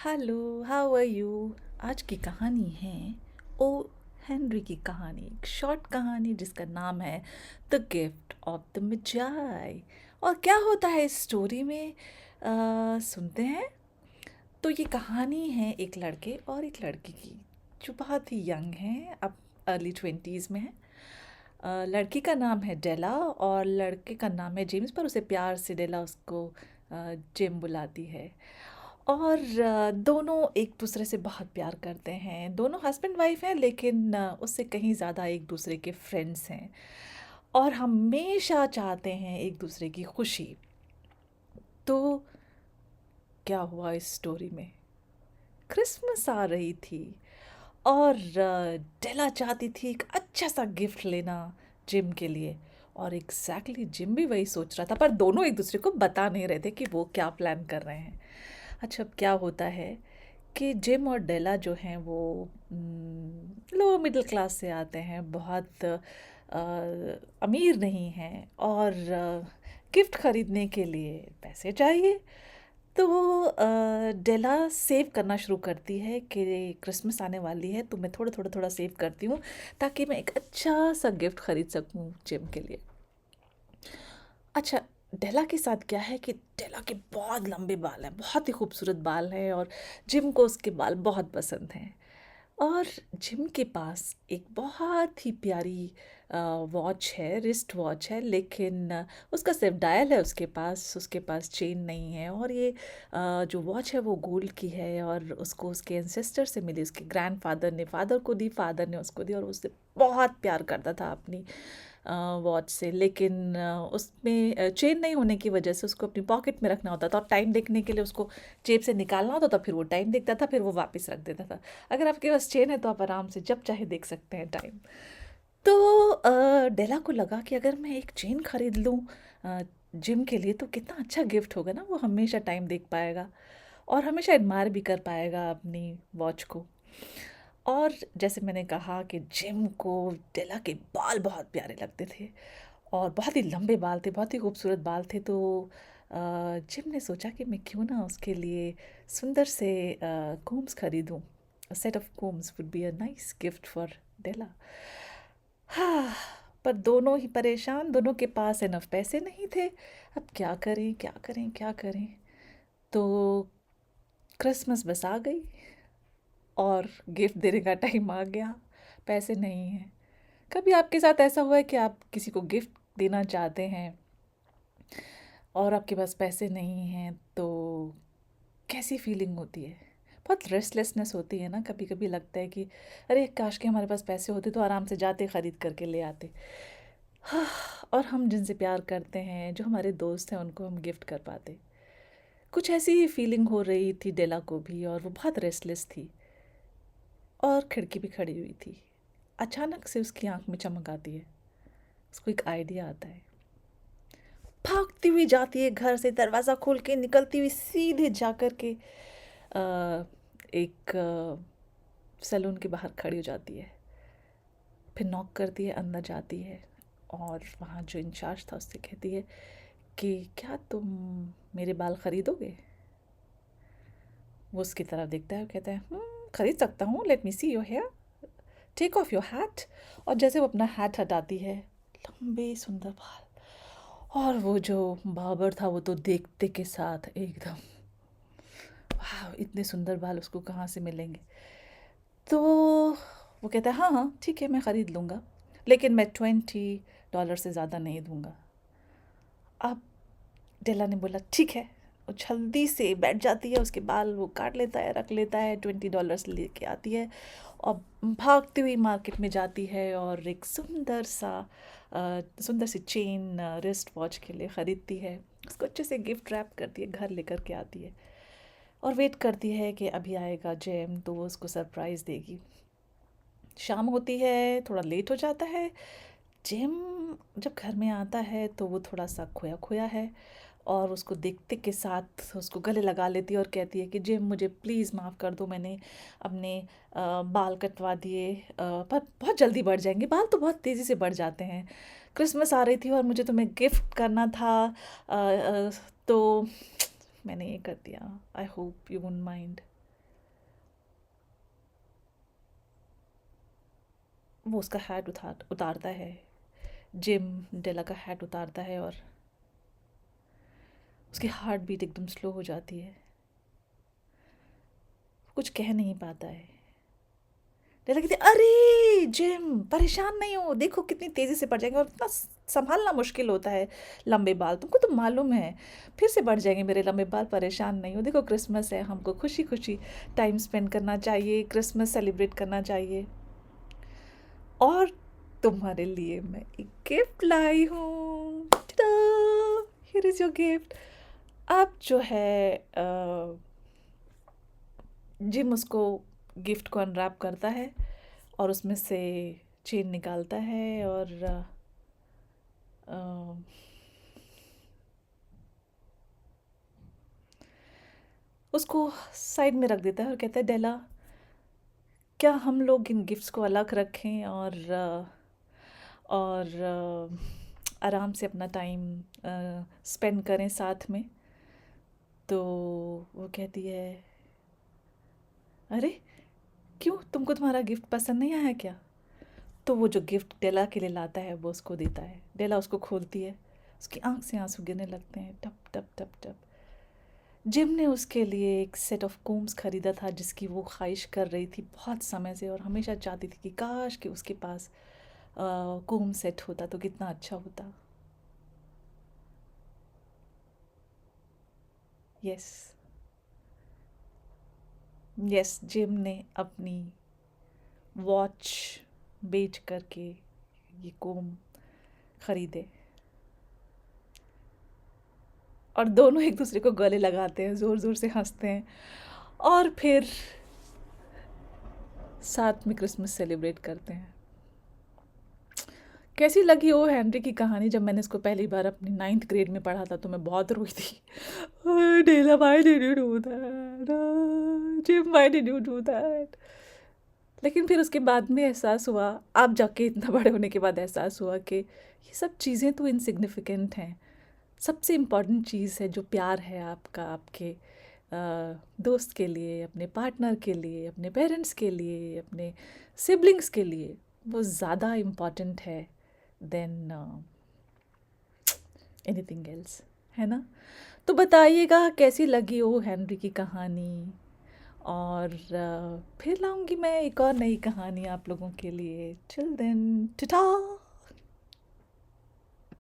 Hello, how are you? आज की कहानी है ओ हेनरी की कहानी, एक शॉर्ट कहानी जिसका नाम है द गिफ्ट ऑफ द मिजाई। और क्या होता है इस स्टोरी में, सुनते हैं। तो ये कहानी है एक लड़के और एक लड़की की, जो बहुत ही यंग हैं, अब अर्ली ट्वेंटीज़ में है। लड़की का नाम है डेला और लड़के का नाम है जेम्स, पर उसे प्यार से डेला उसको जिम बुलाती है। और दोनों एक दूसरे से बहुत प्यार करते हैं। दोनों हस्बैंड वाइफ हैं, लेकिन उससे कहीं ज़्यादा एक दूसरे के फ्रेंड्स हैं और हमेशा चाहते हैं एक दूसरे की खुशी। तो क्या हुआ इस स्टोरी में? क्रिसमस आ रही थी और डेला चाहती थी एक अच्छा सा गिफ्ट लेना जिम के लिए। और जिम भी वही सोच रहा था, पर दोनों एक दूसरे को बता नहीं रहे थे कि वो क्या प्लान कर रहे हैं। अच्छा, अब क्या होता है कि जिम और डेला जो हैं वो लो मिडिल क्लास से आते हैं, बहुत अमीर नहीं हैं और गिफ्ट खरीदने के लिए पैसे चाहिए। तो डेला सेव करना शुरू करती है कि क्रिसमस आने वाली है, तो मैं थोड़ा थोड़ा थोड़ा सेव करती हूँ ताकि मैं एक अच्छा सा गिफ्ट खरीद सकूँ जिम के लिए। अच्छा, डेला के साथ क्या है कि डेला के बहुत लंबे बाल हैं, बहुत ही खूबसूरत बाल हैं और जिम को उसके बाल बहुत पसंद हैं। और जिम के पास एक बहुत ही प्यारी वॉच है, रिस्ट वॉच है, लेकिन उसका सिर्फ डायल है उसके पास चेन नहीं है। और ये जो वॉच है वो गोल्ड की है और उसको उसके एंसेस्टर से मिली, उसके ग्रैंडफादर ने फादर को दी, फादर ने उसको दी और उससे बहुत प्यार करता था अपनी वॉच से। लेकिन उसमें चेन नहीं होने की वजह से उसको अपनी पॉकेट में रखना होता था और टाइम देखने के लिए उसको जेब से निकालना होता था, फिर वो टाइम देखता था, फिर वो वापस रख देता था। अगर आपके पास चेन है तो आप आराम से जब चाहे देख सकते हैं टाइम। तो डेला को लगा कि अगर मैं एक चेन खरीद लूँ जिम के लिए तो कितना अच्छा गिफ्ट होगा ना, वो हमेशा टाइम देख पाएगा और हमेशा एडमायर भी कर पाएगा अपनी वॉच को। और जैसे मैंने कहा कि जिम को डेला के बाल बहुत प्यारे लगते थे और बहुत ही लंबे बाल थे, बहुत ही खूबसूरत बाल थे। तो जिम ने सोचा कि मैं क्यों ना उसके लिए सुंदर से कोम्स खरीदूं। A set of combs would be a nice gift for Della. हाँ, पर दोनों ही परेशान, दोनों के पास इनफ पैसे नहीं थे। अब क्या करें, क्या करें, क्या करें? तो क्रिसमस बस आ गई और गिफ्ट देने का टाइम आ गया। पैसे नहीं हैं। कभी आपके साथ ऐसा हुआ है कि आप किसी को गिफ्ट देना चाहते हैं और आपके पास पैसे नहीं हैं, तो कैसी फीलिंग होती है? बहुत रेस्टलेसनेस होती है ना, कभी कभी लगता है कि अरे काश के हमारे पास पैसे होते तो आराम से जाते खरीद करके ले आते। हाँ, और हम जिनसे प्यार करते हैं, जो हमारे दोस्त हैं, उनको हम गिफ्ट कर पाते। कुछ ऐसी ही फीलिंग हो रही थी डेला को भी और वो बहुत रेस्टलेस थी और खिड़की भी खड़ी हुई थी। अचानक से उसकी आंख में चमक आती है, उसको एक आइडिया आता है। भागती हुई जाती है घर से, दरवाज़ा खोल के निकलती हुई सीधे जा कर के एक सैलून के बाहर खड़ी हो जाती है। फिर नॉक करती है, अंदर जाती है और वहाँ जो इंचार्ज था उससे कहती है कि क्या तुम मेरे बाल खरीदोगे? वो उसकी तरफ देखता है और कहता है खरीद सकता हूँ, let me see your hair, take off your hat. और जैसे वो अपना हैट हटाती है, लंबे सुंदर बाल। और वो जो बार्बर था वो तो देखते के साथ एकदम, वाह इतने सुंदर बाल उसको कहाँ से मिलेंगे। तो वो कहता है हाँ हाँ ठीक है, मैं ख़रीद लूँगा, लेकिन मैं $20 से ज़्यादा नहीं दूँगा। अब डेला ने बोला ठीक है। वो जल्दी से बैठ जाती है, उसके बाल वो काट लेता है, रख लेता है, $20 लेके आती है और भागती हुई मार्केट में जाती है और एक सुंदर सी चेन रिस्ट वॉच के लिए ख़रीदती है। उसको अच्छे से गिफ्ट रैप करती है, घर लेकर के आती है और वेट करती है कि अभी आएगा जेम तो वो उसको सरप्राइज़ देगी। शाम होती है, थोड़ा लेट हो जाता है। जेम जब घर में आता है तो वो थोड़ा सा खोया खोया है और उसको देखते के साथ उसको गले लगा लेती है और कहती है कि जेम मुझे प्लीज़ माफ़ कर दो, मैंने अपने बाल कटवा दिए, पर बहुत जल्दी बढ़ जाएंगे, बाल तो बहुत तेज़ी से बढ़ जाते हैं। क्रिसमस आ रही थी और मुझे तुम्हें गिफ्ट करना था, तो मैंने ये कर दिया, I hope you won't mind. वो उसका हैट उतारता है। जिम डेला का हैट उतारता है और उसकी हार्ट बीट एकदम स्लो हो जाती है। कुछ कह नहीं पाता है। डेला कहती है, अरे जिम परेशान नहीं हो, देखो कितनी तेज़ी से बढ़ जाएंगे और इतना संभालना मुश्किल होता है लंबे बाल, तुमको तो मालूम है। फिर से बढ़ जाएंगे मेरे लंबे बाल, परेशान नहीं हो, देखो क्रिसमस है, हमको खुशी खुशी टाइम स्पेंड करना चाहिए, क्रिसमस सेलिब्रेट करना चाहिए। और तुम्हारे लिए मैं एक गिफ्ट लाई हूँ। Here is your gift. अब जो है जिम उसको गिफ्ट को अनरैप करता है और उसमें से चेन निकालता है और अ, उसको साइड में रख देता है और कहता है, डेला क्या हम लोग इन गिफ्ट्स को अलग रखें और आराम से अपना टाइम स्पेंड करें साथ में। तो वो कहती है, अरे क्यों, तुमको तुम्हारा गिफ्ट पसंद नहीं आया क्या? तो वो जो गिफ्ट डेला के लिए लाता है वो उसको देता है। डेला उसको खोलती है, उसकी आंख से आंसू गिरने लगते हैं, टप टप टप टप। जिम ने उसके लिए एक सेट ऑफ कोम्स खरीदा था जिसकी वो ख्वाहिश कर रही थी बहुत समय से और हमेशा चाहती थी कि काश कि उसके पास कोम सेट होता तो कितना अच्छा होता। यस, यस, जिम ने अपनी वॉच बेच करके ये कोम खरीदे और दोनों एक दूसरे को गले लगाते हैं, ज़ोर ज़ोर से हंसते हैं और फिर साथ में क्रिसमस सेलिब्रेट करते हैं। कैसी लगी ओ हेनरी की कहानी? जब मैंने इसको पहली बार अपनी 9th ग्रेड में पढ़ा था तो मैं बहुत रोई थी। Della why did you do that, Jim why did you do that. लेकिन फिर उसके बाद में एहसास हुआ, अब जाके इतना बड़े होने के बाद एहसास हुआ कि ये सब चीज़ें तो इनसिग्निफिकेंट हैं। सबसे इम्पॉर्टेंट चीज़ है जो प्यार है आपका आपके दोस्त के लिए, अपने पार्टनर के लिए, अपने पेरेंट्स के लिए, अपने सिबलिंग्स के लिए, वो ज़्यादा इम्पॉर्टेंट है देन एनीथिंग एल्स, है ना? तो बताइएगा कैसी लगी ओ हेनरी की कहानी और फिर लाऊंगी मैं एक और नई कहानी आप लोगों के लिए। Till then, Tata.